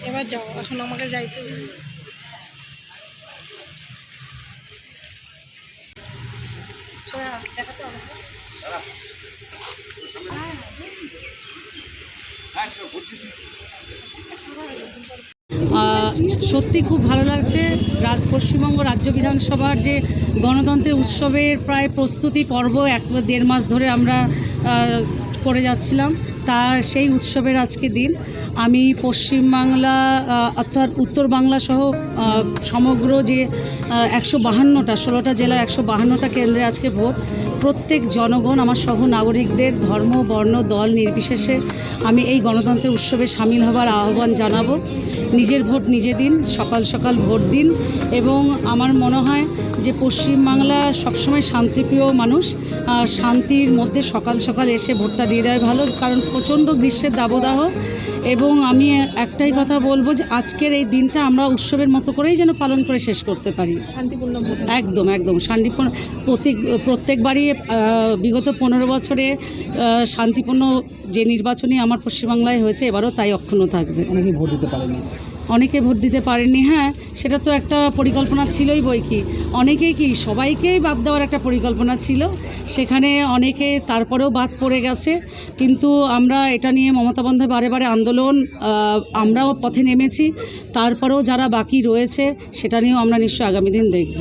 এবার যাও, এখন আমাকে যাইতে হবে। দেখাতে হবে সত্যি খুব ভালো লাগছে। পশ্চিমবঙ্গ রাজ্য বিধানসভার যে গণতন্ত্রের উৎসবের প্রায় প্রস্তুতি পর্ব 1-1.5 মাস ধরে আমরা করে যাচ্ছিলাম, তার সেই উৎসবের আজকে দিন। আমি পশ্চিমবাংলা অর্থাৎ উত্তর বাংলা সহ সমগ্র যে 152টা 16টা জেলার 152টা কেন্দ্রে আজকে ভোট। প্রত্যেক জনগণ, আমার সহ নাগরিকদের ধর্ম বর্ণ দল নির্বিশেষে আমি এই গণতন্ত্রের উৎসবে সামিল হবার আহ্বান জানাবো। নিজের ভোট নিজে দিন, সকাল সকাল ভোট দিন। এবং আমার মনে হয় যে পশ্চিমবাংলা সবসময় শান্তিপ্রিয় মানুষ, শান্তির মধ্যে সকাল সকাল এসে ভোটটা দিয়ে দেওয়া ভালো, কারণ প্রচণ্ড গ্রীষ্মের দাবদাহ। এবং আমি একটাই কথা বলবো যে আজকের এই দিনটা আমরা উৎসবের মতো করেই যেন পালন করে শেষ করতে পারি। শান্তিপূর্ণ ভোট, একদম একদম শান্তিপূর্ণ। প্রত্যেকবারই বিগত 15 বছরে শান্তিপূর্ণ যে নির্বাচনই আমার পশ্চিমবাংলায় হয়েছে, এবারও তাই অক্ষুণ্ণ থাকবে। অনেকেই ভোট দিতে পারেনি, হ্যাঁ, সেটা তো একটা পরিকল্পনা ছিলই বই কি। অনেকেই কি সবাইকেই বাদ দেওয়ার একটা পরিকল্পনা ছিল, সেখানে অনেকে তারপরেও বাদ পড়ে গেছে। কিন্তু আমরা এটা নিয়ে মমতা বন্দ্যোপাধ্যায় বারে বারে আন্দোলন, আমরাও পথে নেমেছি। তারপরেও যারা বাকি রয়েছে সেটা নিয়েও আমরা নিশ্চয়ই আগামী দিন দেখব।